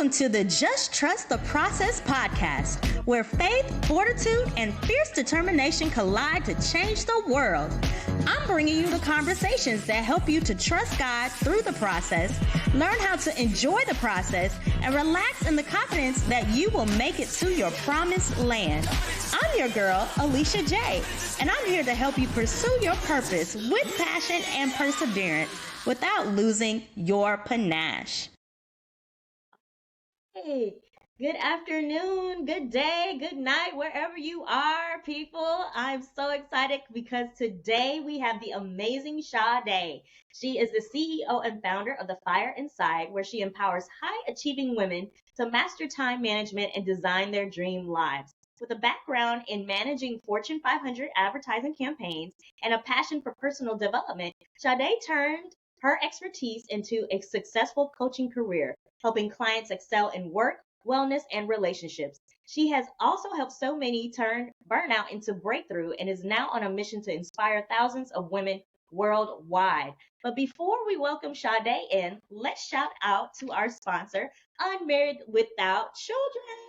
Welcome to the Just Trust the Process podcast, where faith, fortitude, and fierce determination collide to change the world. I'm bringing you the conversations that help you to trust God through the process, learn how to enjoy the process, and relax in the confidence that you will make it to your promised land. I'm your girl, Alisha J, and I'm here to help you pursue your purpose with passion and perseverance without losing your panache. Hey, good afternoon, good day, good night, wherever you are, people. I'm so excited because today we have the amazing Sade. She is the CEO and founder of The Fire Inside, where she empowers high-achieving women to master time management and design their dream lives. With a background in managing Fortune 500 advertising campaigns and a passion for personal development, Sade turned her expertise into a successful coaching career, helping clients excel in work, wellness, and relationships. She has also helped so many turn burnout into breakthrough and is now on a mission to inspire thousands of women worldwide. But before we welcome Sade in, let's shout out to our sponsor, Unmarried Without Children.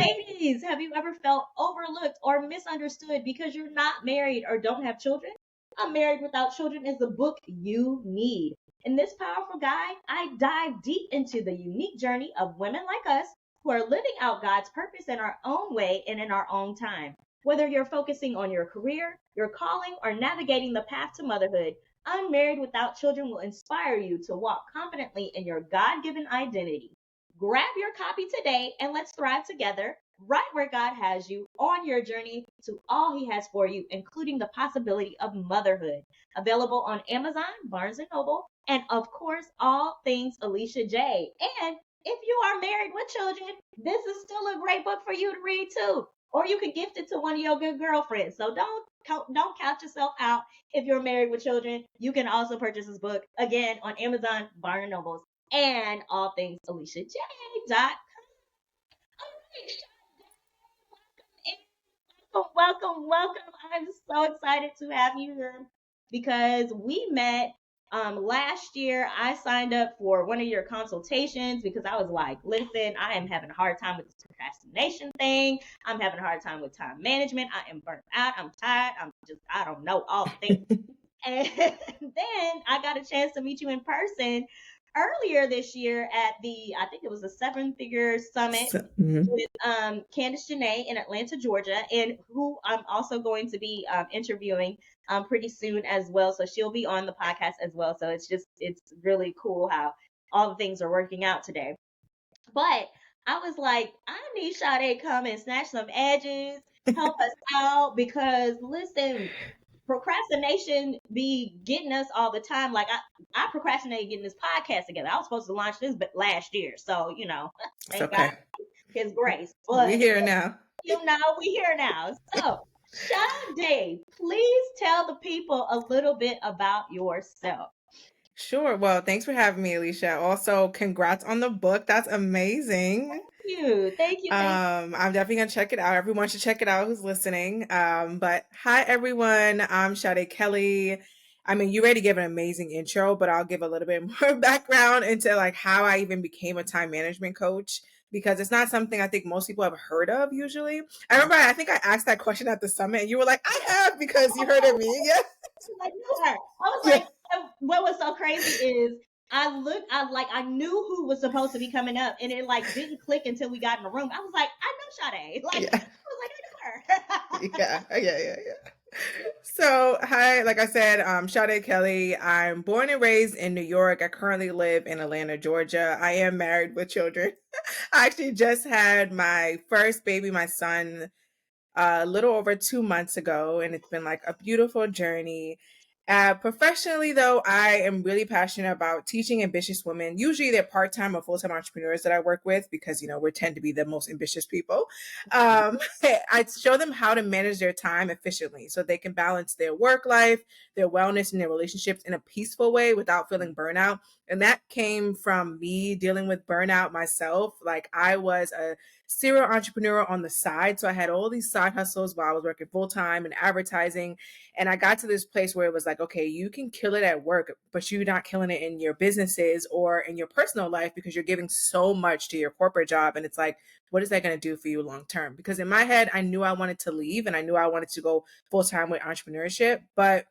Ladies, have you ever felt overlooked or misunderstood because you're not married or don't have children? Unmarried Without Children is the book you need. In this powerful guide, I dive deep into the unique journey of women like us who are living out God's purpose in our own way and in our own time. Whether you're focusing on your career, your calling, or navigating the path to motherhood, Unmarried Without Children will inspire you to walk confidently in your God-given identity. Grab your copy today and let's thrive together right where God has you on your journey to all He has for you, including the possibility of motherhood. Available on Amazon, Barnes & Noble, and of course, all things Alisha J. And if you are married with children, this is still a great book for you to read too. Or you could gift it to one of your good girlfriends. So don't count yourself out if you're married with children. You can also purchase this book, again, on Amazon, Barnes & Noble, and all things AlishaJ.com. Welcome. I'm so excited to have you here because we met last year. I signed up for one of your consultations because I was like, listen, I am having a hard time with this procrastination thing. I'm having a hard time with time management. I am burnt out. I'm tired. I don't know all the things. And then I got a chance to meet you in person earlier this year at I think it was a 7-figure summit with Candace Janae in Atlanta, Georgia, and who I'm also going to be interviewing pretty soon as well. So she'll be on the podcast as well. So it's really cool how all the things are working out today. But I was like, I need Sade to come and snatch some edges, help us out, because listen, procrastination be getting us all the time. Like I procrastinated getting this podcast together. I was supposed to launch this but last year. So, thank okay. God His grace. But we're here now. we here now. So Sade, please tell the people a little bit about yourself. Sure. Well, thanks for having me, Alisha. Also, congrats on the book. That's amazing. Thank you. I'm definitely gonna check it out. Everyone should check it out who's listening. But hi everyone, I'm Sade Kelly. I mean, you already gave an amazing intro, but I'll give a little bit more background into like how I even became a time management coach, because it's not something I think most people have heard of usually. I think I asked that question at the summit and you were like, I have, because you heard of me. Yeah. I was like, what was so crazy is I knew who was supposed to be coming up, and it like didn't click until we got in the room. I was like, I know Sade. Like, yeah. I was like, I know her. yeah. So, hi, like I said, Sade Kelly. I'm born and raised in New York. I currently live in Atlanta, Georgia. I am married with children. I actually just had my first baby, my son, a little over 2 months ago, and it's been like a beautiful journey. Professionally, though, I am really passionate about teaching ambitious women. Usually they're part-time or full-time entrepreneurs that I work with because, we tend to be the most ambitious people. I show them how to manage their time efficiently so they can balance their work life, their wellness, and their relationships in a peaceful way without feeling burnout. And that came from me dealing with burnout myself. Like, I was a serial entrepreneur on the side. So I had all these side hustles while I was working full-time in advertising. And I got to this place where it was like like, okay, you can kill it at work, but you're not killing it in your businesses or in your personal life because you're giving so much to your corporate job. And it's like, what is that going to do for you long term? Because in my head, I knew I wanted to leave and I knew I wanted to go full time with entrepreneurship. But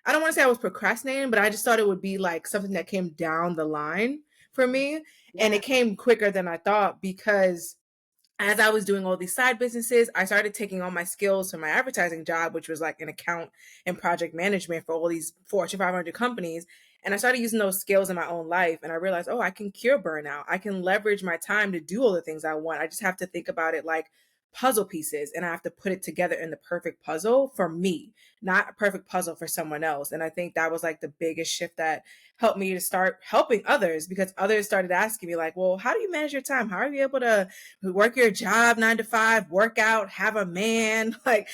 I don't want to say I was procrastinating, but I just thought it would be like something that came down the line for me. And Yeah. it came quicker than I thought because as I was doing all these side businesses, I started taking all my skills from my advertising job, which was like an account and project management for all these Fortune 500 companies. And I started using those skills in my own life. And I realized, oh, I can cure burnout. I can leverage my time to do all the things I want. I just have to think about it like puzzle pieces and I have to put it together in the perfect puzzle for me, not a perfect puzzle for someone else. And I think that was like the biggest shift that helped me to start helping others because others started asking me like, well, how do you manage your time? How are you able to work your job 9 to 5, work out, have a man, like,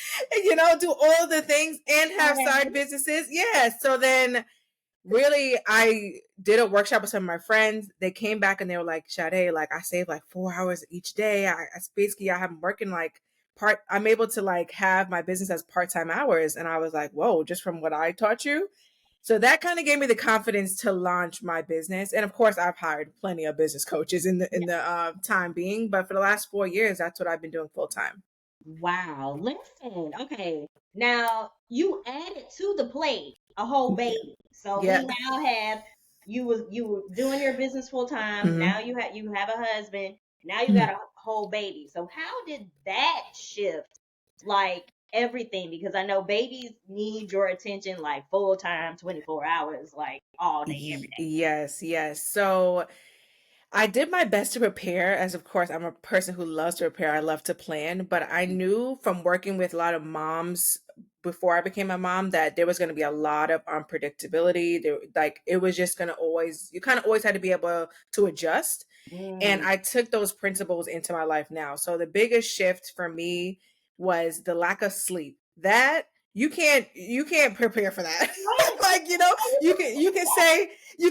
do all the things and have side businesses? Yeah. So then really I did a workshop with some of my friends. They came back and they were like, Sade, like I save like 4 hours each day. I basically I have them working like I'm able to like have my business as part-time hours. And I was like, whoa, just from what I taught you. So that kind of gave me the confidence to launch my business. And of course, I've hired plenty of business coaches in the time being. But for the last 4 years, that's what I've been doing full time. Wow. Listen. Okay. Now you added to the plate a whole baby. So Yeah. we now have you were doing your business full time. Mm-hmm. Now you have a husband. Now you Mm-hmm. got a whole baby. So how did that shift like everything? Because I know babies need your attention like full time, 24 hours, like all day, every day. Yes, yes. So I did my best to prepare, as of course, I'm a person who loves to prepare. I love to plan, but I knew from working with a lot of moms before I became a mom that there was going to be a lot of unpredictability. There, like it was just going to always, you kind of always had to be able to adjust. And Mm. I took those principles into my life now. So the biggest shift for me was the lack of sleep. That you can't prepare for that. Like, you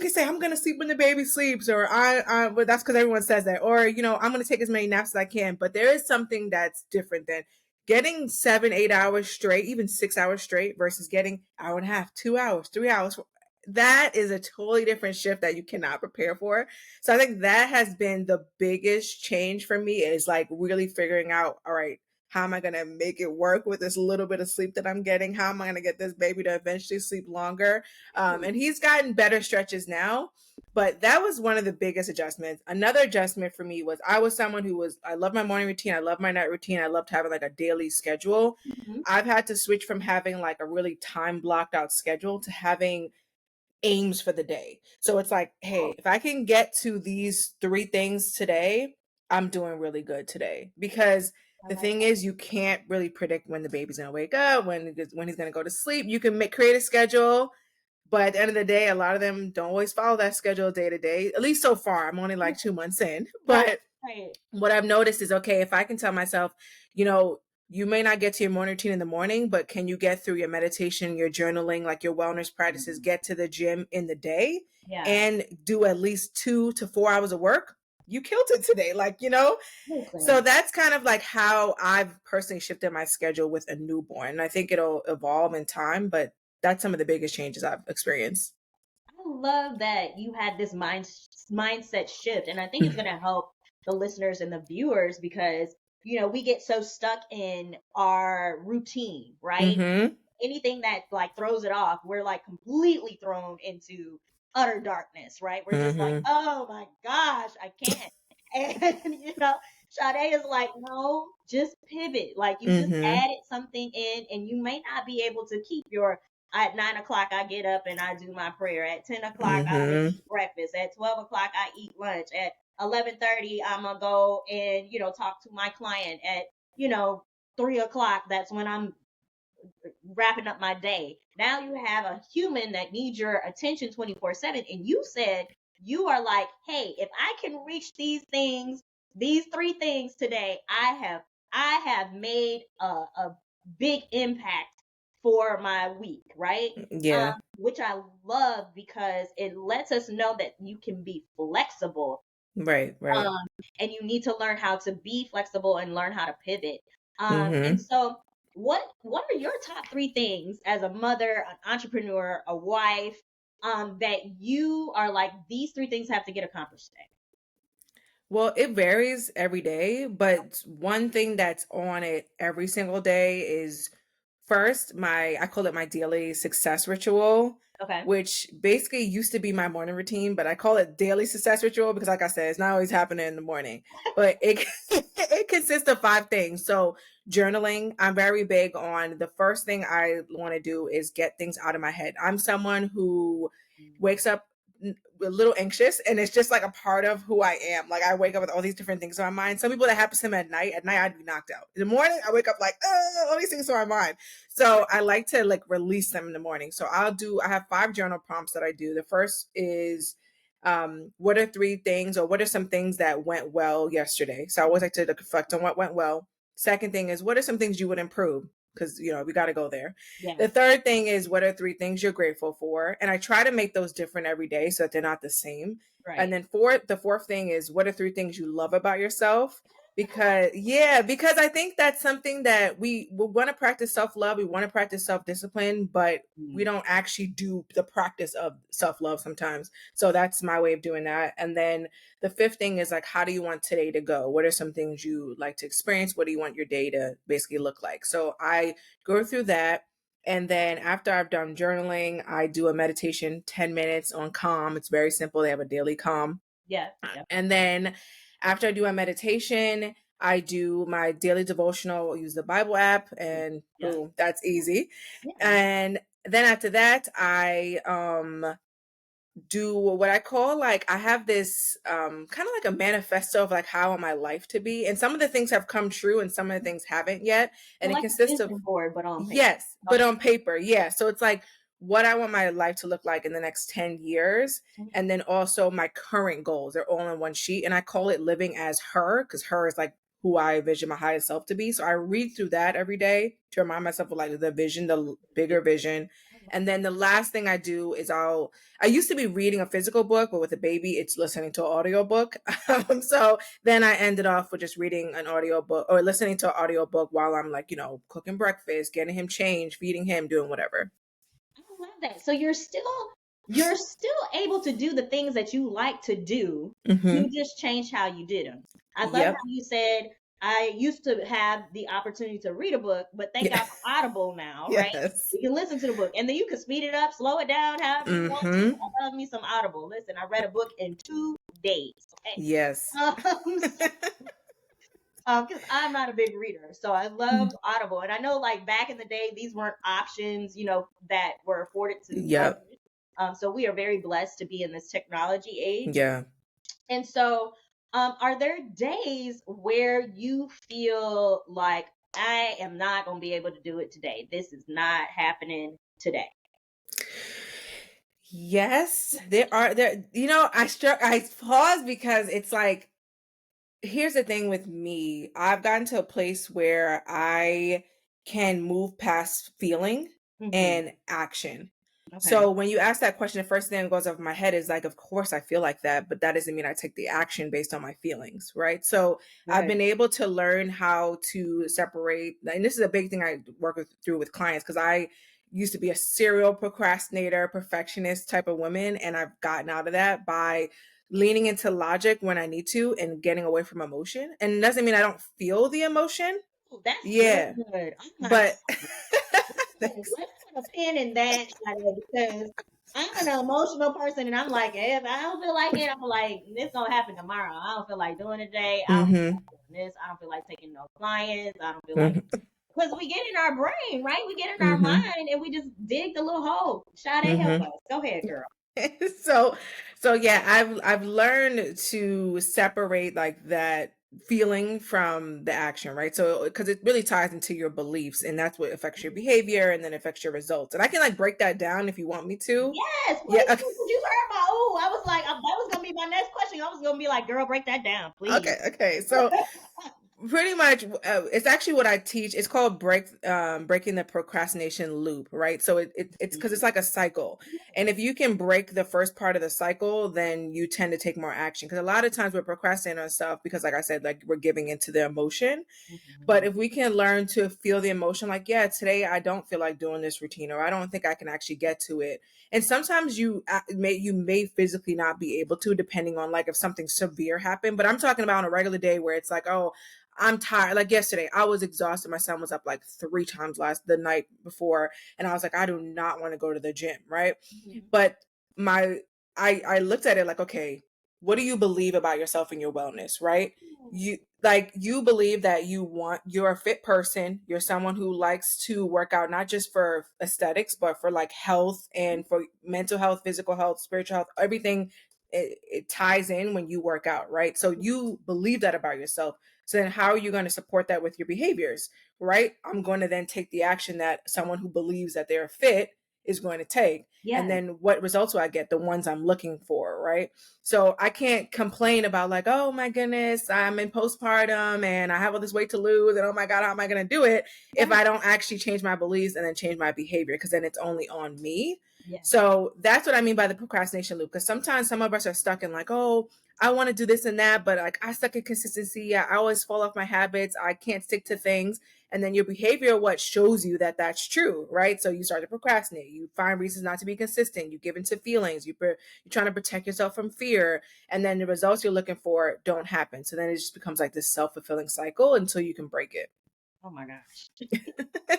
can say I'm gonna sleep when the baby sleeps, or but that's because everyone says that, or I'm gonna take as many naps as I can. But there is something that's different than getting 7, 8 hours straight, even 6 hours straight, versus getting hour and a half, 2 hours, 3 hours. That is a totally different shift that you cannot prepare for. So I think that has been the biggest change for me is like really figuring out, all right, how am I going to make it work with this little bit of sleep that I'm getting? How am I going to get this baby to eventually sleep longer? And he's gotten better stretches now, but that was one of the biggest adjustments. Another adjustment for me was I was someone I love my morning routine. I love my night routine. I loved having like a daily schedule. Mhm. I've had to switch from having like a really time blocked out schedule to having aims for the day. So it's like, hey, if I can get to these 3 things today, I'm doing really good today. Because I the like thing is, you can't really predict when the baby's gonna wake up, when he's gonna go to sleep. You can create a schedule, but at the end of the day, a lot of them don't always follow that schedule day to day. At least so far, I'm only like that. 2 months in, Right, but right. what I've noticed is okay, if I can tell myself, you know, you may not get to your morning routine in the morning, but can you get through your meditation, your journaling, like your wellness practices, get to the gym in the day Yeah. and do at least 2 to 4 hours of work? You killed it today. So Listen. that's kind of like how I've personally shifted my schedule with a newborn. And I think it'll evolve in time, but that's some of the biggest changes I've experienced. I love that you had this mindset shift, and I think it's going to help the listeners and the viewers because we get so stuck in our routine, right? Mm-hmm. Anything that like throws it off, we're like completely thrown into utter darkness, right? We're just like, Mm-hmm. oh my gosh, I can't. And Sade is like, no, just pivot. Like you just Mm-hmm. added something in, and you may not be able to keep your at 9 o'clock I get up and I do my prayer. At 10 o'clock I'm gonna Mm-hmm. eat breakfast. At 12 o'clock I eat lunch. At 11:30 I'm gonna go and talk to my client. At 3 o'clock that's when I'm wrapping up my day. Now you have a human that needs your attention 24/7. And you said you are like, hey, if I can reach these 3 things today, I have made a big impact for my week, right? Yeah. Which I love because it lets us know that you can be flexible, Right. Right. um, and you need to learn how to be flexible and learn how to pivot. And Mm-hmm. so what are your top 3 things as a mother, an entrepreneur, a wife, that you are like, these 3 things have to get accomplished today? Well, it varies every day, but one thing that's on it every single day is first I call it my daily success ritual, Okay. which basically used to be my morning routine, but I call it daily success ritual because like I said, it's not always happening in the morning. But it it consists of 5 things. So journaling, I'm very big on the first thing I want to do is get things out of my head. I'm someone who wakes up a little anxious, and it's just like a part of who I am. Like I wake up with all these different things on my mind. Some people that happens to them at night I'd be knocked out. In the morning I wake up like all these things on my mind. So I like to like release them in the morning. So I have 5 journal prompts that I do. The first is what are 3 things or what are some things that went well yesterday? So I always like to reflect on what went well. Second thing is what are some things you would improve? Because we got to go there. Yeah. The third thing is what are 3 things you're grateful for? And I try to make those different every day so that they're not the same. Right. And then the fourth thing is what are 3 things you love about yourself? Because I think that's something that we want to practice self-love, we want to practice self-discipline, but we don't actually do the practice of self-love sometimes. So that's my way of doing that. And then the fifth thing is like, how do you want today to go? What are some things you like to experience? What do you want your day to basically look like? So I go through that. And then after I've done journaling, I do a meditation, 10 minutes on Calm. It's very simple. They have a daily Calm. Yeah. And then after I do a meditation, I do my daily devotional, use the Bible app, and boom, that's easy. Yeah. And then after that, I do what I call like I have this kind of like a manifesto of like how I want my life to be, and some of the things have come true and some of the things haven't yet, and Like it consists of board, but on paper. yes, but on paper, yeah. So it's like what I want my life to look like in the next 10 years, and then also my current goals. They're all in one sheet, and I call it living as her because her is like who I envision my highest self to be. So I read through that every day to remind myself of like the vision, the bigger vision. And then the last thing I do is I used to be reading a physical book, but with a baby, it's listening to an audio book. So then I ended off with just reading an audio book or listening to an audio book while I'm like, cooking breakfast, getting him changed, feeding him, doing whatever. I love that. So you're still able to do the things that you like to do. You just change how you did them. I love how you said, I used to have the opportunity to read a book, but thank God for Audible now, right? You can listen to the book and then you can speed it up, slow it down, however you want to. I love me some Audible. Listen, I read a book in 2 days. Okay? Yes. Because I'm not a big reader, so I love Audible. And I know like back in the day, these weren't options, that were afforded to so we are very blessed to be in this technology age. Yeah. And so are there days where you feel like I am not going to be able to do it today? This is not happening today. Yes, there are. I pause because it's like, here's the thing with me. I've gotten to a place where I can move past feeling and action. Okay. So when you ask that question, the first thing that goes off my head is like, of course I feel like that, but that doesn't mean I take the action based on my feelings, right? So I've been able to learn how to separate, and this is a big thing I work through with clients because I used to be a serial procrastinator, perfectionist type of woman, and I've gotten out of that by leaning into logic when I need to and getting away from emotion. And it doesn't mean I don't feel the emotion. Oh, that's good. Oh, but let's put a pin in that because I'm an emotional person and I'm like, if I don't feel like it, I'm like, this gonna happen tomorrow. I don't feel like doing it today. I don't feel like doing this. I don't feel like taking no clients. I don't feel like because we get in our brain, right? We get in our mind and we just dig the little hole. Sade, help us. Go ahead, girl. So yeah, I've learned to separate like that feeling from the action, right? So because it really ties into your beliefs, and that's what affects your behavior and then affects your results. And I can like break that down if you want me to. Yes, please. Yeah. You heard my I was like, that was gonna be my next question. I was gonna be like, girl, break that down, please. Okay. So Pretty much, it's actually what I teach. It's called breaking the procrastination loop, right? So it's because it's like a cycle, and if you can break the first part of the cycle, then you tend to take more action. Because a lot of times we're procrastinating on stuff because, like I said, like we're giving into the emotion. But Mhm. if we can learn to feel the emotion, like, yeah, today I don't feel like doing this routine, or I don't think I can actually get to it. And sometimes you may physically not be able to, depending on like if something severe happened. But I'm talking about on a regular day where it's like, oh, I'm tired. Like yesterday, I was exhausted. My son was up like 3 times the night before, and I was like, I do not want to go to the gym, right? Mhm. But my I looked at it like, okay, what do you believe about yourself and your wellness, right? You believe that you're a fit person, you're someone who likes to work out not just for aesthetics but for like health and for mental health, physical health, spiritual health, everything. It ties in when you work out, right? So you believe that about yourself. So then how are you going to support that with your behaviors, right? I'm going to then take the action that someone who believes that they're fit is going to take. And Yes. then what results do I get? The ones I'm looking for, right? So I can't complain about like, oh my goodness, I'm in postpartum and I have all this weight to lose, and oh my God, how am I going to do it if Right. I don't actually change my beliefs and then change my behavior? Because then it's only on me. Yes. So that's what I mean by the procrastination loop. Because sometimes some of us are stuck in like, oh, I want to do this and that, but like I suck at consistency. I always fall off my habits. I can't stick to things. And then your behavior, what shows you that that's true, right? So you start to procrastinate. You find reasons not to be consistent. You give into feelings. You're trying to protect yourself from fear. And then the results you're looking for don't happen. So then it just becomes like this self-fulfilling cycle until you can break it. Oh my gosh.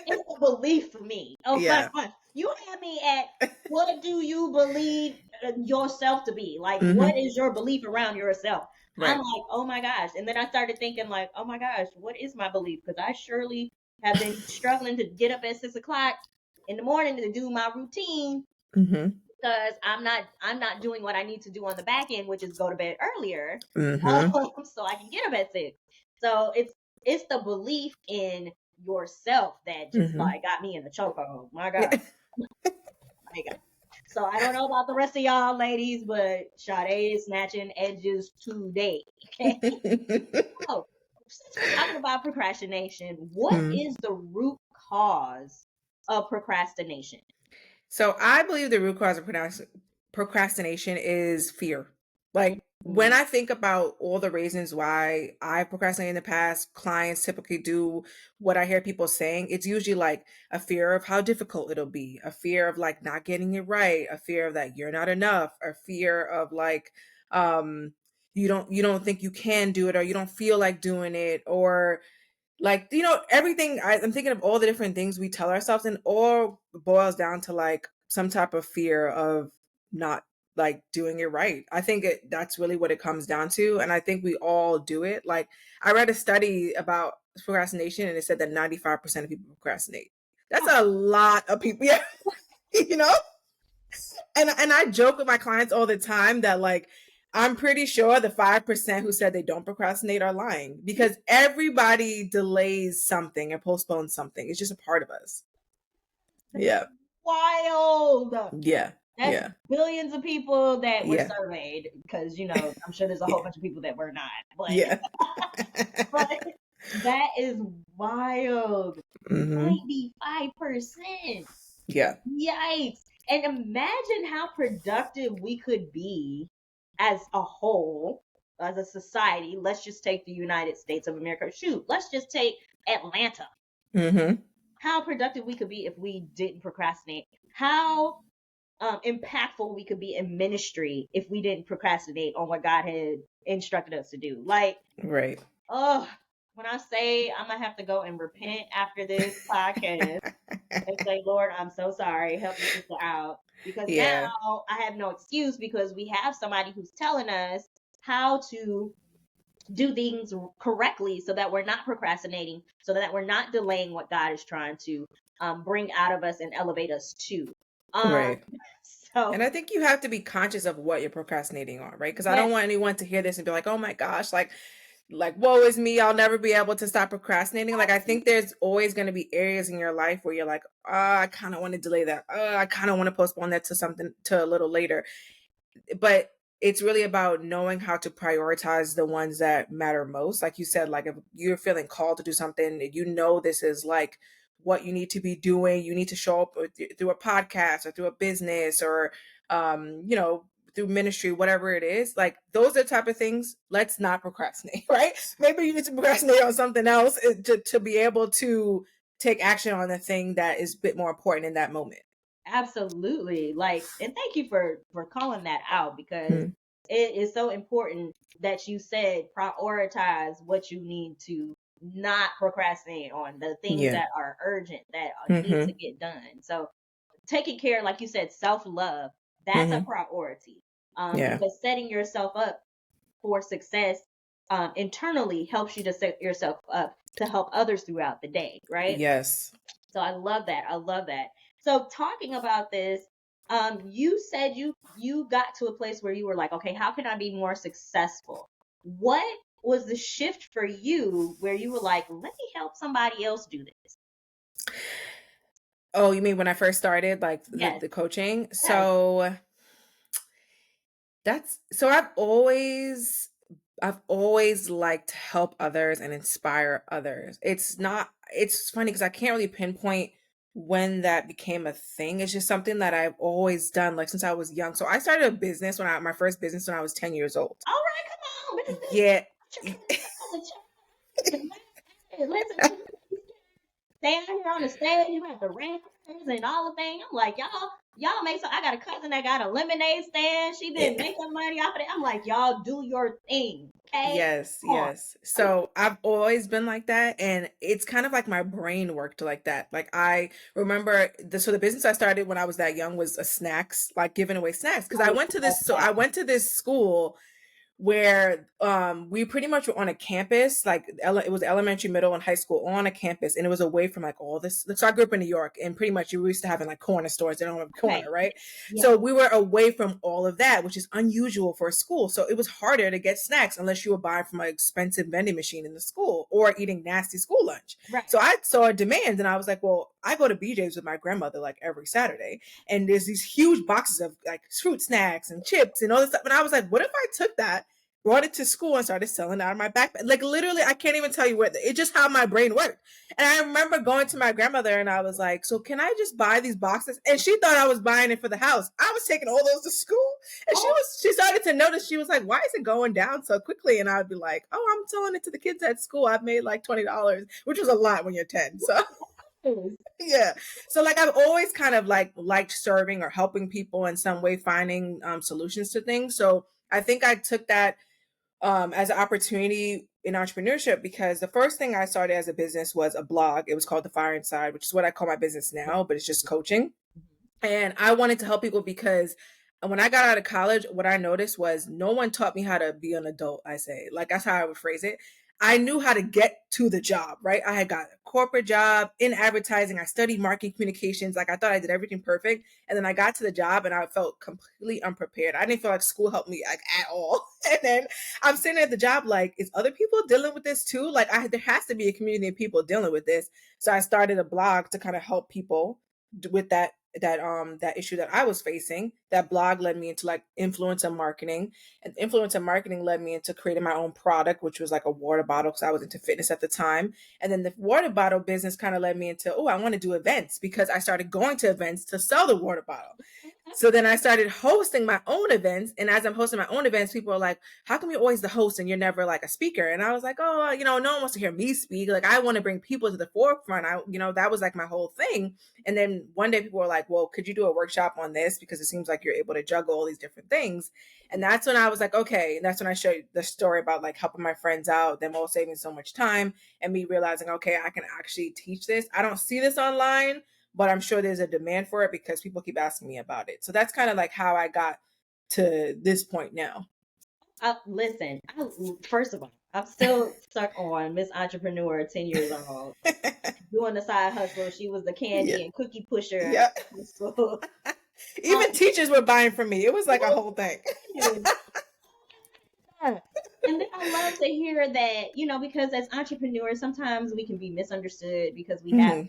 It's a belief for me. Oh my Yeah. God. You had me at what do you believe yourself to be? Like, what Mm-hmm. is your belief around yourself? I'm Right. like, oh my gosh. And then I started thinking, like, oh my gosh, what is my belief? Because I surely have been struggling to get up at 6 o'clock in the morning to do my routine Mm-hmm. because I'm not doing what I need to do on the back end, which is go to bed earlier, Mm-hmm. so I can get up at 6. So it's the belief in yourself that just Mm-hmm. like got me in the chokehold. My God, Yeah. my God. So I don't know about the rest of y'all ladies, but Sade is snatching edges today. Okay. So since we're talking about procrastination, what Hmm. is the root cause of procrastination? So I believe the root cause of procrastination is fear. Like when Mhm. I think about all the reasons why I procrastinate in the past, clients typically do what I hear people saying. It's usually like a fear of how difficult it'll be, a fear of like not getting it right, a fear of that you're not enough, a fear of like um you don't think you can do it, or you don't feel like doing it, or like everything. I'm thinking of all the different things we tell ourselves, and all boils down to like some type of fear of not like doing it right. I think that's really what it comes down to, and I think we all do it. Like I read a study about procrastination, and it said that 95% of people procrastinate. That's Oh, a lot of people. Yeah. you know and I joke with my clients all the time that like I'm pretty sure the 5% who said they don't procrastinate are lying, because everybody delays something and postpones something. It's just a part of us. that's Yeah. wild. Yeah. That's Yeah. billions of people that were Yeah. surveyed because I'm sure there's a whole Yeah. bunch of people that were not, but Yeah. but that is wild. hmm 95%. Yeah. Yikes. And imagine how productive we could be as a whole, as a society. Let's just take the United States of America. Shoot, let's just take Atlanta. hmm How productive we could be if we didn't procrastinate. How impactful we could be in ministry if we didn't procrastinate on what God had instructed us to do. Like, Right. oh, when I say I'm gonna have to go and repent after this podcast and say, Lord, I'm so sorry, help your sister out. Because now Yeah. I have no excuse because we have somebody who's telling us how to do things correctly so that we're not procrastinating, so that we're not delaying what God is trying to bring out of us and elevate us to. Um, Right. so And I think you have to be conscious of what you're procrastinating on, right? Because I yeah, don't want anyone to hear this and be like, "Oh my gosh, like woe is me, I'll never be able to stop procrastinating." Like I think there's always going to be areas in your life where you're like, I kind of want to delay that. I kind of want to postpone that to something to a little later. But it's really about knowing how to prioritize the ones that matter most. Like you said, like if you're feeling called to do something, this is like what you need to be doing. You need to show up through a podcast or through a business or, through ministry, whatever it is. Like those are the type of things. Let's not procrastinate, right? Maybe you need to procrastinate on something else to be able to take action on the thing that is a bit more important in that moment. Absolutely. Like, and thank you for calling that out, because Mm. it is so important that you said prioritize what you need to, not procrastinate on the things Yeah. that are urgent, that need Mm-hmm. to get done. So taking care, like you said, self-love, that's a Mm-hmm. priority. Yeah. Because setting yourself up for success internally helps you to set yourself up to help others throughout the day, right? Yes. So I love that. I love that. So talking about this, you said you got to a place where you were like, okay, how can I be more successful? What was the shift for you where you were like, let me help somebody else do this? Oh, you mean when I first started, like Yes. the coaching? Yes. So I've always liked to help others and inspire others. It's funny because I can't really pinpoint when that became a thing. It's just something that I've always done, like since I was young. So I started a business my first business when I was 10 years old. All right, come on, Yeah. business. Listen, stay out here on the stage, you have the rappers and all the things. I'm like, y'all make some. I got a cousin that got a lemonade stand. She been making money off of it. I'm like, y'all do your thing, okay? Yes, Come on. yes. So I've always been like that, and it's kind of like my brain worked like that. Like I remember the business I started when I was that young was a snacks, like giving away snacks. Because I I love went to this, so that. I went to this school where we pretty much were on a campus, like it was elementary, middle, and high school on a campus, and it was away from like all this. So I grew up in New York, and pretty much you used to having like corner stores. They don't have a Okay. corner, right? Yeah. So we were away from all of that, which is unusual for a school. So it was harder to get snacks unless you were buying from an expensive vending machine in the school or eating nasty school lunch. Right. So I saw a demand, and I was like, well, I go to BJ's with my grandmother like every Saturday, and there's these huge boxes of like fruit snacks and chips and all this stuff. And I was like, what if I took that, brought it to school, and started selling it out of my backpack? Like literally, I can't even tell you what. It's just how my brain worked. And I remember going to my grandmother and I was like, "So can I just buy these boxes?" And she thought I was buying it for the house. I was taking all those to school, and she started to notice. She was like, "Why is it going down so quickly?" And I'd be like, "Oh, I'm selling it to the kids at school. I've made like $20, which was a lot when you're 10." So yeah. So like I've always kind of like liked serving or helping people in some way, finding solutions to things. So I think I took that as an opportunity in entrepreneurship, because the first thing I started as a business was a blog. It was called The Fire Inside, which is what I call my business now, but it's just coaching. And I wanted to help people because when I got out of college, what I noticed was no one taught me how to be an adult, I say. Like that's how I would phrase it. I knew how to get to the job, right? I had got a corporate job in advertising. I studied marketing communications. Like I thought I did everything perfect. And then I got to the job and I felt completely unprepared. I didn't feel like school helped me like at all. And then I'm sitting at the job like, is other people dealing with this too? Like there has to be a community of people dealing with this. So I started a blog to kind of help people with that issue that I was facing. That blog led me into like influencer marketing, and influencer marketing led me into creating my own product, which was like a water bottle because I was into fitness at the time. And then the water bottle business kind of led me into, oh, I want to do events, because I started going to events to sell the water bottle. So then I started hosting my own events. And as I'm hosting my own events, people are like, how come you're always the host and you're never like a speaker? And I was like, oh, no one wants to hear me speak. Like I want to bring people to the forefront. That was like my whole thing. And then one day people were like, well, could you do a workshop on this? Because it seems like you're able to juggle all these different things. And that's when I was like, okay. And that's when I showed you the story about like helping my friends out, them all saving so much time, and me realizing, okay, I can actually teach this. I don't see this online, but I'm sure there's a demand for it because people keep asking me about it. So that's kind of like how I got to this point now. Listen, first of all, I'm still stuck on Miss Entrepreneur, 10 years old, doing the side hustle. She was the candy and cookie pusher. Yeah. So, even teachers were buying from me. It was like a whole thing. And then I love to hear that, because as entrepreneurs, sometimes we can be misunderstood because we have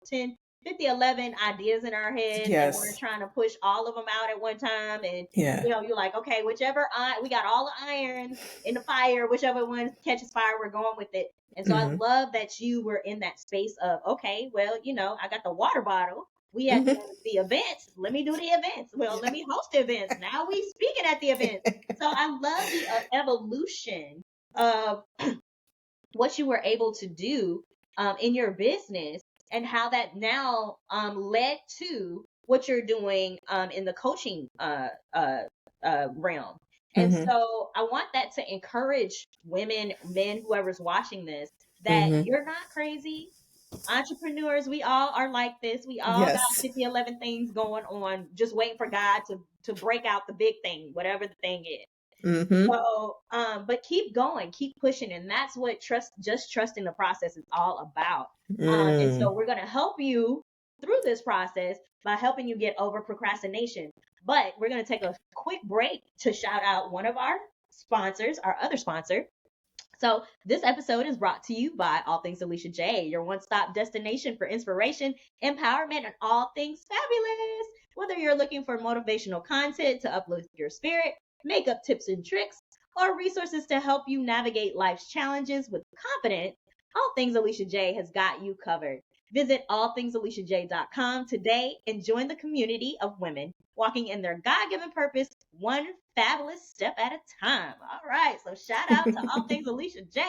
10 50, 11 ideas in our head, and we're Yes. trying to push all of them out at one time. And, Yeah. you're like, okay, whichever we got all the irons in the fire, whichever one catches fire, we're going with it. And so I Mm-hmm. love that you were in that space of, okay, well, I got the water bottle. We at Mm-hmm. the events. Let me do the events. Well, let me host the events. Now we speaking at the events. So I love the evolution of what you were able to do in your business, and how that now led to what you're doing in the coaching realm. And Mm-hmm. so I want that to encourage women, men, whoever's watching this, that Mm-hmm. you're not crazy. Entrepreneurs, we all are like this. We all got Yes. 50, 11 things going on, just waiting for God to break out the big thing, whatever the thing is. Mm-hmm. So, but keep going, keep pushing, and that's what just trusting the process is all about. And Mm. so we're gonna help you through this process by helping you get over procrastination. But we're gonna take a quick break to shout out one of our sponsors, our other sponsor. So this episode is brought to you by All Things Alisha J, your one-stop destination for inspiration, empowerment, and all things fabulous. Whether you're looking for motivational content to uplift your spirit, makeup tips and tricks, or resources to help you navigate life's challenges with confidence, All Things Alisha J has got you covered. Visit allthingsalisha.com today and join the community of women walking in their God-given purpose, one fabulous step at a time. All right, so shout out to All Things Alisha J.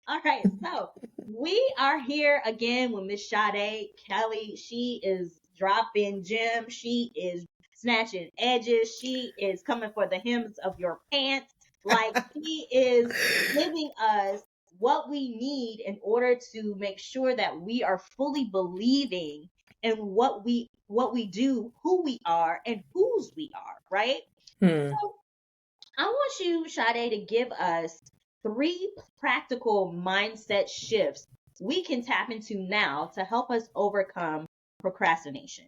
All right, so we are here again with Miss Sade Kelly. She is dropping gems. She is snatching edges. She is coming for the hems of your pants. Like, she is giving us what we need in order to make sure that we are fully believing in what we do, who we are, and whose we are, right? Hmm. So I want you, Sade, to give us 3 practical mindset shifts we can tap into now to help us overcome procrastination.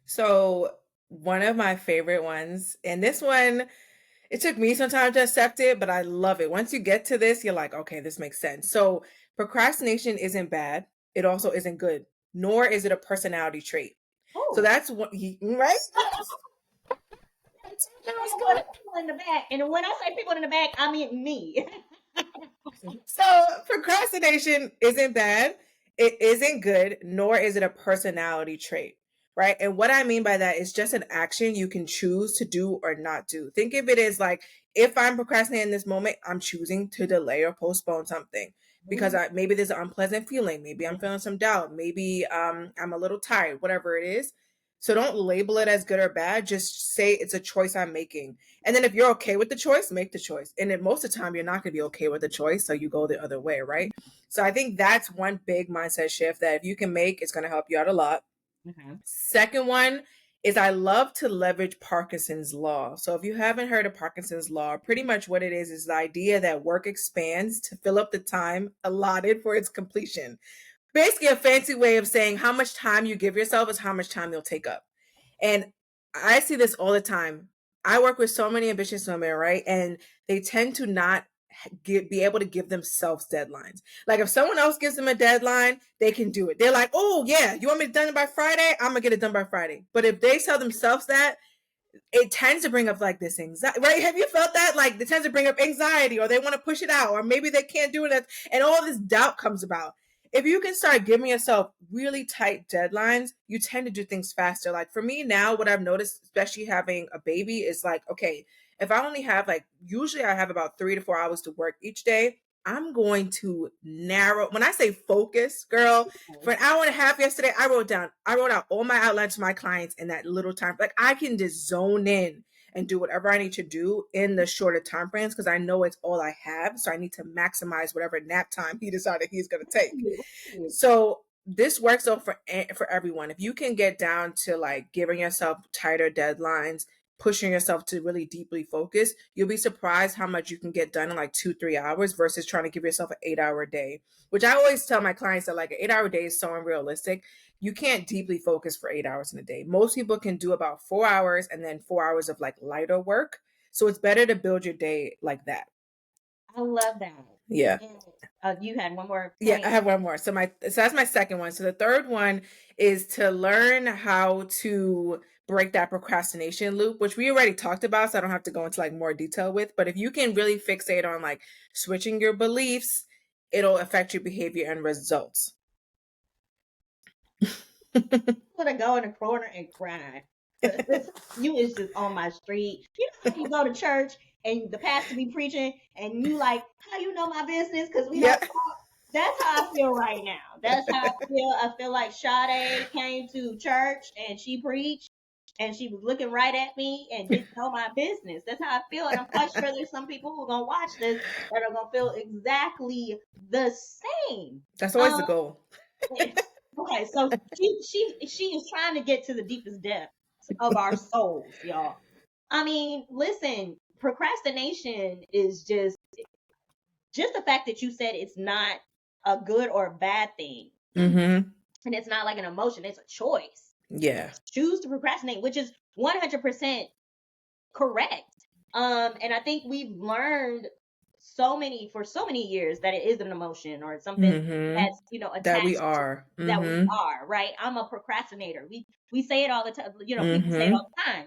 So one of my favorite ones, and this one, it took me some time to accept it, but I love it. Once you get to this, you're like, okay, this makes sense. So procrastination isn't bad. It also isn't good, nor is it a personality trait. So Oh, that's what right? Yes. people in the back. And when I say people in the back, I mean me. So procrastination isn't bad. It isn't good, nor is it a personality trait, right? And what I mean by that is just an action you can choose to do or not do. Think of it as like, if I'm procrastinating in this moment, I'm choosing to delay or postpone something because maybe there's an unpleasant feeling. Maybe I'm feeling some doubt. Maybe I'm a little tired, whatever it is. So don't label it as good or bad. Just say it's a choice I'm making. And then if you're okay with the choice, make the choice. And then most of the time, you're not going to be okay with the choice. So you go the other way, right? So I think that's one big mindset shift that if you can make, it's going to help you out a lot. Mhm. Second one is I love to leverage Parkinson's law. So if you haven't heard of Parkinson's law, pretty much what it is the idea that work expands to fill up the time allotted for its completion. Basically, a fancy way of saying how much time you give yourself is how much time you'll take up. And I see this all the time. I work with so many ambitious women, right? And they tend to not be able to give themselves deadlines. Like if someone else gives them a deadline, they can do it. They're like, oh yeah, you want me to done it by Friday? I'm gonna get it done by Friday. But if they tell themselves that, it tends to bring up like this anxiety, right? Have you felt that? Like it tends to bring up anxiety, or they want to push it out, or maybe they can't do it, and all this doubt comes about. If you can start giving yourself really tight deadlines, you tend to do things faster. Like for me now, what I've noticed, especially having a baby, is like, okay, if I only have like, usually I have about 3 to 4 hours to work each day. I'm going to narrow. When I say focus, girl, for an hour and a half yesterday, I wrote out all my outlines to my clients in that little time. Like I can just zone in and do whatever I need to do in the shorter time frames because I know it's all I have. So I need to maximize whatever nap time he decided he's going to take. So this works out for everyone. If you can get down to like giving yourself tighter deadlines, pushing yourself to really deeply focus, you'll be surprised how much you can get done in like 2-3 hours versus trying to give yourself an 8 hour day. Which I always tell my clients that like an 8 hour day is so unrealistic. You can't deeply focus for 8 hours in a day. Most people can do about 4 hours and then 4 hours of like lighter work. So it's better to build your day like that. I love that. Yeah. And you had one more Yeah, point. I have one more. So that's my second one. So the third one is to learn how to break that procrastination loop, which we already talked about, so I don't have to go into like more detail with. But if you can really fixate on like switching your beliefs, it'll affect your behavior and results. I'm gonna go in the corner and cry. You is just on my street. You know how you go to church and the pastor be preaching and you like, how you know my business? Because we don't Yeah. talk. That's how I feel right now. That's how I feel. I feel like Sade came to church and she preached and she was looking right at me and didn't know my business. That's how I feel. And I'm quite sure there's some people who are gonna watch this that are gonna feel exactly the same. That's always the goal. Okay, so she is trying to get to the deepest depths of our souls, y'all. I mean, listen, procrastination is just the fact that you said it's not a good or a bad thing. Mm-hmm. And it's not like an emotion, it's a choice. Yeah. Choose to procrastinate, which is 100% correct. And I think we've learned for so many years that it is an emotion or something Mm-hmm. that's, you know, That we attached to are. that we Mm-hmm. are, right? I'm a procrastinator. We say it all the time, you know, people say it Mm-hmm. all the time.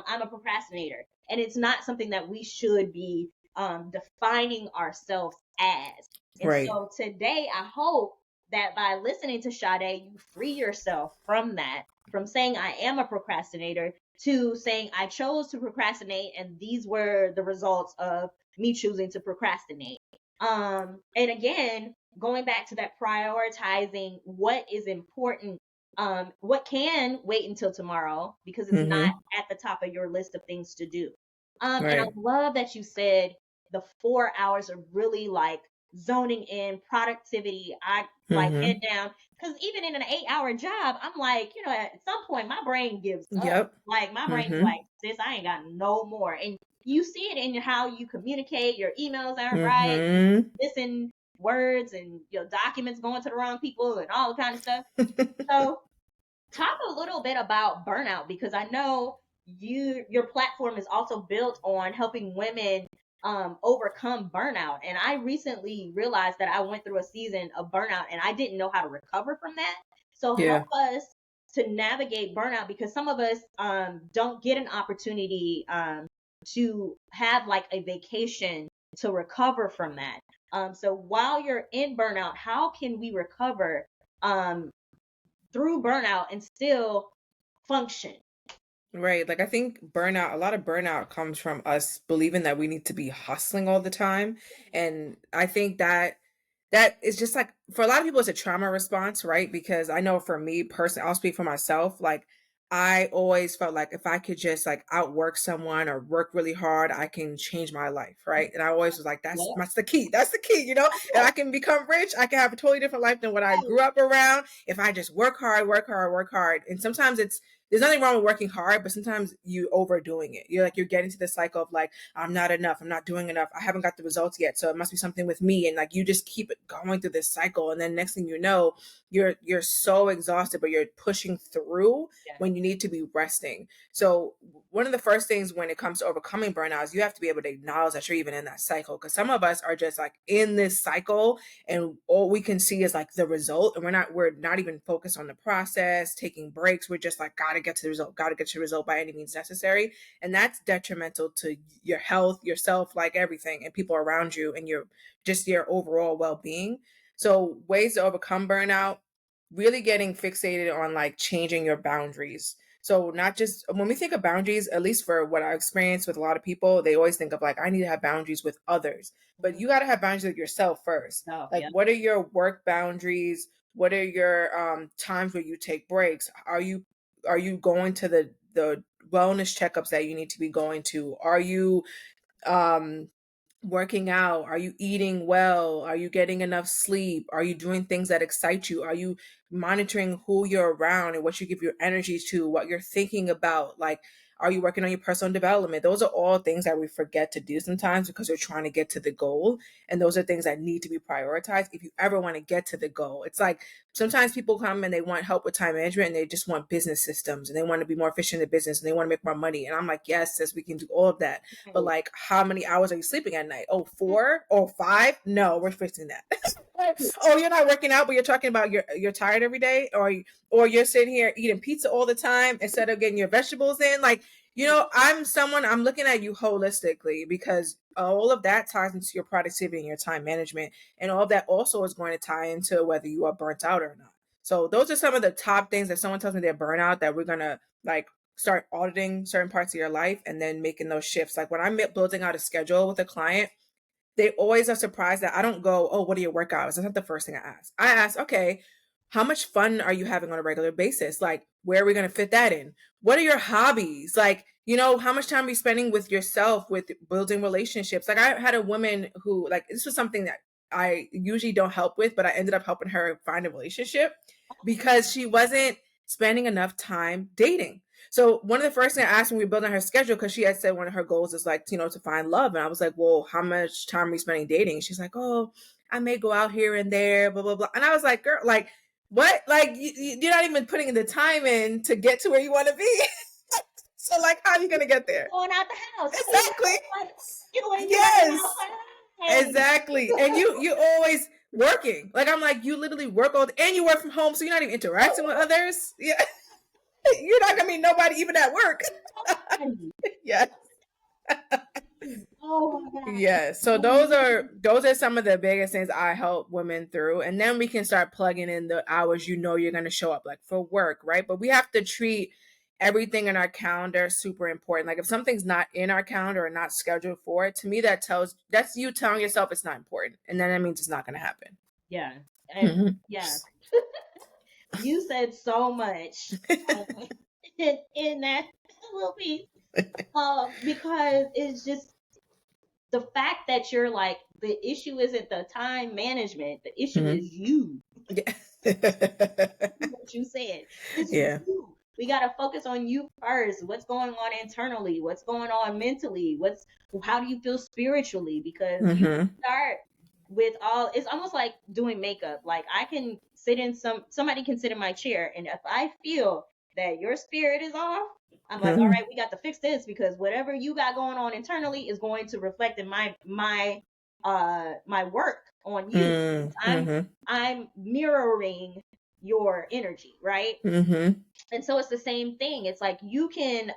I'm a procrastinator. And it's not something that we should be defining ourselves as. And Right. so today I hope that by listening to Sade, you free yourself from that, from saying I am a procrastinator to saying I chose to procrastinate and these were the results of me choosing to procrastinate. And again, going back to that prioritizing what is important, what can wait until tomorrow because it's not Mm-hmm. at the top of your list of things to do. And I Right. love that you said the 4 hours are really like zoning in productivity. I like Mm-hmm. head down because even in an 8 hour job, I'm like, you know, at some point my brain gives up. Yep. Like my brain's Mm-hmm. like, sis, I ain't got no more. And you see it in how you communicate. Your emails aren't right. Mm-hmm. Missing words and your documents going to the wrong people and all kind of stuff. So talk a little bit about burnout because I know your platform is also built on helping women overcome burnout. And I recently realized that I went through a season of burnout and I didn't know how to recover from that. So help Yeah. us to navigate burnout because some of us don't get an opportunity to have like a vacation to recover from that. So while you're in burnout, how can we recover um, through burnout and still function? Right. Like I think a lot of burnout comes from us believing that we need to be hustling all the time. And I think that is just like for a lot of people it's a trauma response, right? Because I know for me personally, I'll speak for myself, like I always felt like if I could just like outwork someone or work really hard, I can change my life, right? And I always was like, Yeah. that's the key. That's the key, you know? And I can become rich. I can have a totally different life than what I grew up around if I just work hard, work hard, work hard. And sometimes there's nothing wrong with working hard, but sometimes you overdoing it. You're getting to the cycle of like, I'm not enough. I'm not doing enough. I haven't got the results yet. So it must be something with me. And like, you just keep it going through this cycle. And then next thing you know, you're so exhausted, but you're pushing through Yeah. when you need to be resting. So one of the first things when it comes to overcoming burnout is you have to be able to acknowledge that you're even in that cycle. Cause some of us are just like in this cycle and all we can see is like the result. And we're not even focused on the process, taking breaks. We're just like, gotta get to the result, gotta get to the result by any means necessary. And that's detrimental to your health, yourself, like everything, and people around you and your overall well-being. So ways to overcome burnout, really getting fixated on like changing your boundaries. So not just when we think of boundaries, at least for what I've experienced with a lot of people, they always think of like, I need to have boundaries with others, but you got to have boundaries with yourself first. Oh, Like, yeah. what are your work boundaries? What are your times where you take breaks? Are you going to the wellness checkups that you need to be going to? Are you um working out? Are you eating well? Are you getting enough sleep? Are you doing things that excite you? Are you monitoring who you're around and what you give your energy to, what you're thinking about? Like, Are you working on your personal development? Those are all things that we forget to do sometimes because we're trying to get to the goal. And those are things that need to be prioritized if you ever want to get to the goal. It's like sometimes people come and they want help with time management and they just want business systems and they want to be more efficient in business and they want to make more money. And I'm like, yes, sis, we can do all of that. But like, how many hours are you sleeping at night? Oh, 4 or 5? No, we're fixing that. Oh, you're not working out, but you're talking about you're tired every day, or you're sitting here eating pizza all the time instead of getting your vegetables in. Like, I'm looking at you holistically because all of that ties into your productivity and your time management, and all of that also is going to tie into whether you are burnt out or not. So those are some of the top things that someone tells me they're burnout that we're gonna like start auditing certain parts of your life and then making those shifts. Like when I'm building out a schedule with a client, they always are surprised that I don't go, oh, what are your work hours? That's not the first thing I ask. I ask, okay, how much fun are you having on a regular basis? Like, where are we going to fit that in? What are your hobbies? Like, how much time are you spending with yourself, with building relationships? Like, I had a woman who, like, this was something that I usually don't help with, but I ended up helping her find a relationship because she wasn't spending enough time dating. So one of the first things I asked when we were building her schedule, because she had said one of her goals is like, to find love. And I was like, well, how much time are we spending dating? She's like, oh, I may go out here and there, blah, blah, blah. And I was like, girl, like, what? Like, you're not even putting the time in to get to where you want to be. So, like, how are you going to get there? Going out the house. Exactly. Yes. Exactly. And you always working. Like, I'm like, you literally work all day and you work from home, so you're not even interacting with others. Yeah. You're not gonna meet nobody even at work. Yes. Oh my God. Yes. So those are some of the biggest things I help women through. And then we can start plugging in the hours you're gonna show up, like for work, right? But we have to treat everything in our calendar super important. Like if something's not in our calendar or not scheduled for it, to me that's you telling yourself it's not important. And then that means it's not gonna happen. Yeah. And yeah. You said so much in that little piece. Because it's just the fact that you're like, the issue isn't the time management, the issue is you. Yeah. What you said. It's you. We got to focus on you first. What's going on internally? What's going on mentally? How do you feel spiritually? Because you start with it's almost like doing makeup. Like I can sit in somebody can sit in my chair, and if I feel that your spirit is off, I'm like, all right, we got to fix this, because whatever you got going on internally is going to reflect in my work on you. I'm mirroring your energy, right? And so it's the same thing. It's like you can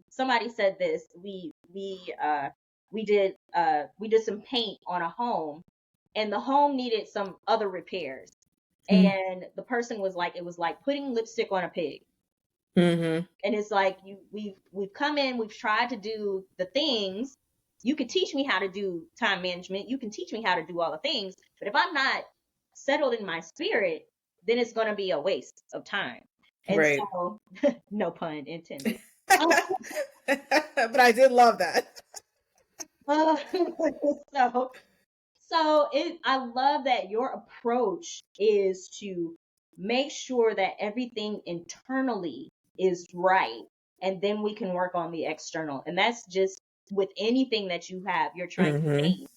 somebody said this, we did some paint on a home, and the home needed some other repairs. And the person was like, it was like putting lipstick on a pig. And it's like we've come in, we've tried to do the things. You can teach me how to do time management, you can teach me how to do all the things, but if I'm not settled in my spirit, then it's going to be a waste of time. And right. So no pun intended. But I did love that. I love that your approach is to make sure that everything internally is right, and then we can work on the external. And that's just with anything that you're trying to change.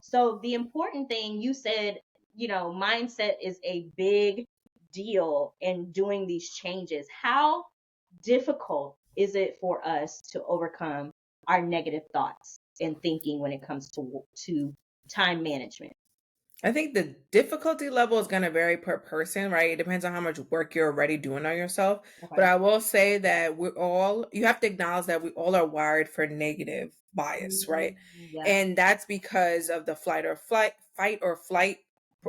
So the important thing you said, mindset is a big deal in doing these changes. How difficult is it for us to overcome our negative thoughts and thinking when it comes to time management? I think the difficulty level is going to vary per person, right? It depends on how much work you're already doing on yourself. Okay. But I will say that you have to acknowledge that we all are wired for negative bias, right? Yeah. And that's because of the fight or flight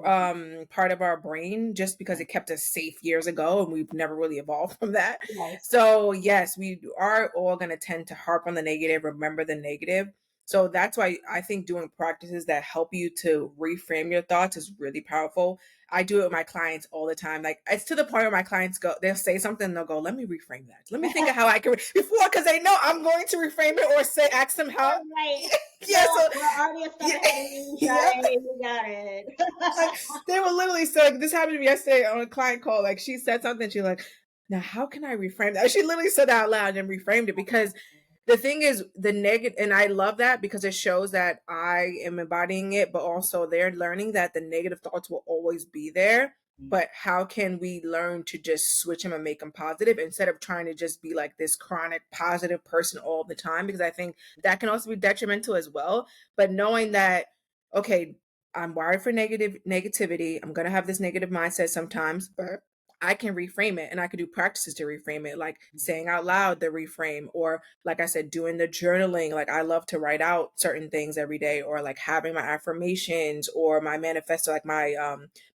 part of our brain, just because it kept us safe years ago and we've never really evolved from that. Yes. So yes, we are all going to tend to harp on the negative, remember the negative. So that's why I think doing practices that help you to reframe your thoughts is really powerful. I do it with my clients all the time. Like it's to the point where my clients they'll say something and they'll go, let me reframe that. Let me think of how I can because they know I'm going to reframe it or ask them how. Right. Yeah, so we're already we got it. Like, they were literally so like this happened to me yesterday on a client call. Like she said something, she's like, Now, how can I reframe that? She literally said out loud and reframed it, because the thing is the negative, and I love that because it shows that I am embodying it, but also they're learning that the negative thoughts will always be there. But how can we learn to just switch them and make them positive instead of trying to just be like this chronic positive person all the time? Because I think that can also be detrimental as well. But knowing that, okay, I'm wired for negativity. I'm going to have this negative mindset sometimes, but I can reframe it, and I could do practices to reframe it, like saying out loud the reframe, or like I said, doing the journaling. Like I love to write out certain things every day, or like having my affirmations or my manifesto, like my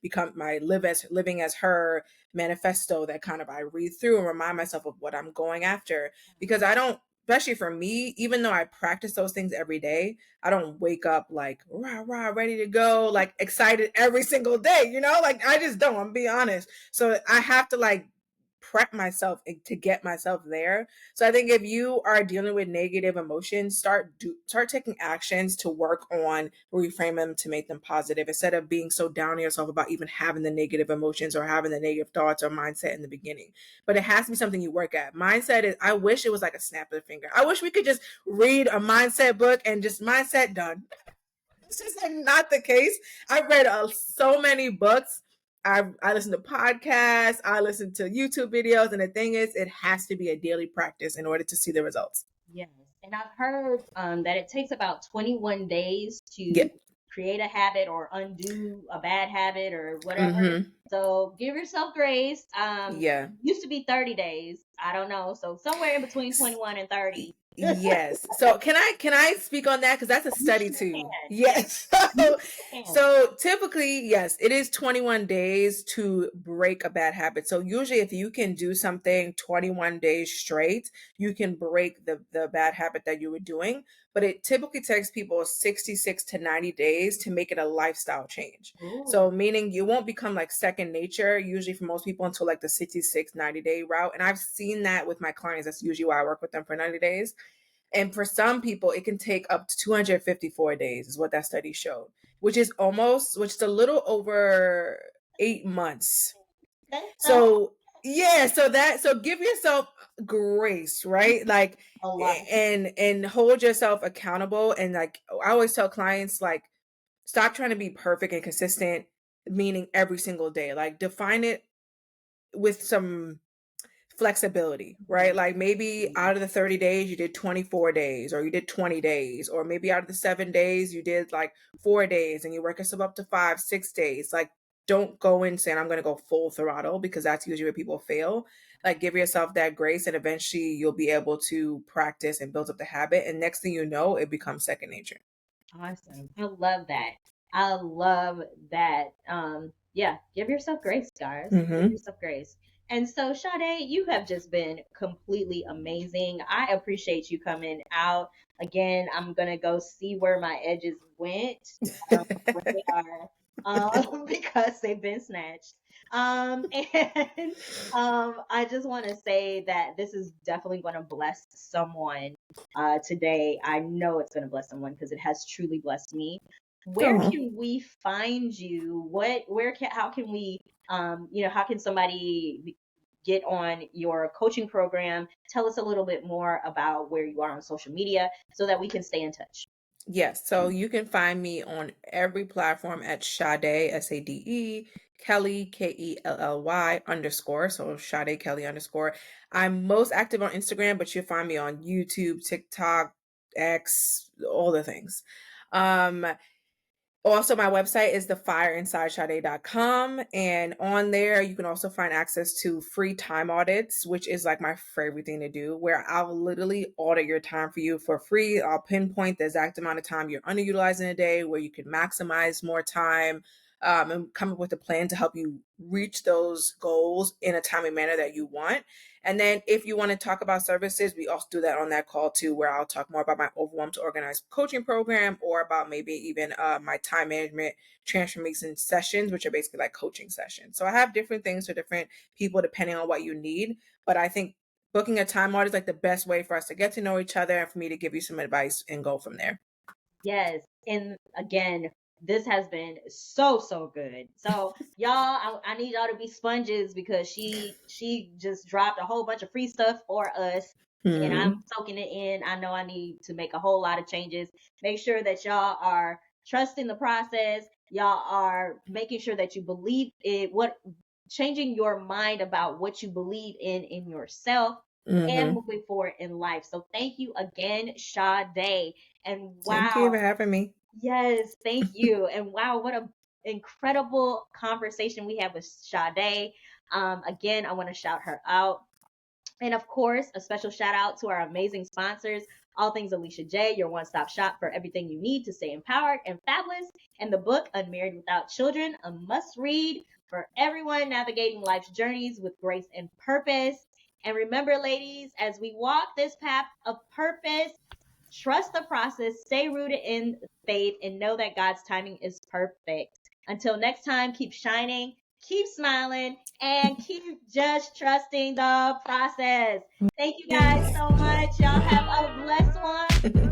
become my living as her manifesto, that kind of I read through and remind myself of what I'm going after. Because I don't, especially for me, even though I practice those things every day, I don't wake up like rah rah ready to go, like excited every single day, like I just don't, I'm being honest. So I have to like prep myself to get myself there. So I think if you are dealing with negative emotions, start taking actions to work on reframe them to make them positive, instead of being so down on yourself about even having the negative emotions or having the negative thoughts or mindset in the beginning. But it has to be something you work at. Mindset is, I wish it was like a snap of the finger. I wish we could just read a mindset book and just mindset done. This is not the case. I've read so many books. I listen to podcasts. I listen to YouTube videos. And the thing is, it has to be a daily practice in order to see the results. Yes. And I've heard that it takes about 21 days Yeah. to create a habit or undo a bad habit or whatever. Mm-hmm. So give yourself grace. Yeah. Used to be 30 days. I don't know. So somewhere in between 21 and 30. Yes. So can I speak on that? Because that's a You study sure too. can. Yes. You So, sure can. so typically, yes, it is 21 days to break a bad habit. So usually if you can do something 21 days straight, you can break the bad habit that you were doing. But it typically takes people 66 to 90 days to make it a lifestyle change. Ooh. So meaning you won't become like second nature usually for most people until like the 66, 90-day route. And I've seen that with my clients. That's usually why I work with them for 90 days. And for some people, it can take up to 254 days, is what that study showed, which is a little over 8 months. That's so So, yeah, so give yourself grace, right? Like, a lot. and hold yourself accountable. And like, I always tell clients, like, stop trying to be perfect and consistent, meaning every single day. Like, define it with some flexibility, right? Like maybe out of the 30 days, you did 24 days, or you did 20 days, or maybe out of the 7 days, you did like 4 days, and you work yourself up to 5, 6 days. Like, don't go in saying, I'm going to go full throttle, because that's usually where people fail. Like, give yourself that grace, and eventually you'll be able to practice and build up the habit. And next thing you know, it becomes second nature. Awesome. I love that. I love that. Yeah, give yourself grace, guys. Give Mm-hmm. yourself grace. And so, Sade, you have just been completely amazing. I appreciate you coming out. Again, I'm gonna go see where my edges went, where they are, because they've been snatched. And I just want to say that this is definitely going to bless someone today. I know it's going to bless someone because it has truly blessed me. Where Oh. can we find you? How can we, how can somebody get on your coaching program? Tell us a little bit more about where you are on social media so that we can stay in touch. Yes, so you can find me on every platform at Sade, Sade, Kelly, Kelly _ so Sade Kelly _. I'm most active on Instagram, but you'll find me on YouTube, TikTok, X, all the things. Also, my website is thefireinsidesade.com. And on there, you can also find access to free time audits, which is like my favorite thing to do, where I'll literally audit your time for you for free. I'll pinpoint the exact amount of time you're underutilizing a day, where you can maximize more time, and come up with a plan to help you reach those goals in a timely manner that you want. And then if you want to talk about services, we also do that on that call too, where I'll talk more about my Overwhelmed to Organized coaching program, or about maybe even my time management transformation sessions, which are basically like coaching sessions. So I have different things for different people depending on what you need. But I think booking a time audit is like the best way for us to get to know each other and for me to give you some advice and go from there. Yes. And again, This has been so good. So y'all, I need y'all to be sponges because she just dropped a whole bunch of free stuff for us. And I'm Hmm. soaking it in. I know I need to make a whole lot of changes. Make sure that y'all are trusting the process. Y'all are making sure that you believe it, what changing your mind about what you believe in yourself and Hmm. moving forward in life. So thank you again, Sade. And Thank you wow, for having me. yes, thank you. And wow, what a incredible conversation we had with Sade. Again, I want to shout her out. And of course, a special shout out to our amazing sponsors, All Things Alisha J, your one stop shop for everything you need to stay empowered and fabulous, and the book Unmarried Without Children, a must read for everyone navigating life's journeys with grace and purpose. And remember, ladies, as we walk this path of purpose, trust the process, stay rooted in faith, and know that God's timing is perfect. Until next time, keep shining, keep smiling, and keep just trusting the process. Thank you guys Yes. so much. Y'all have a blessed one.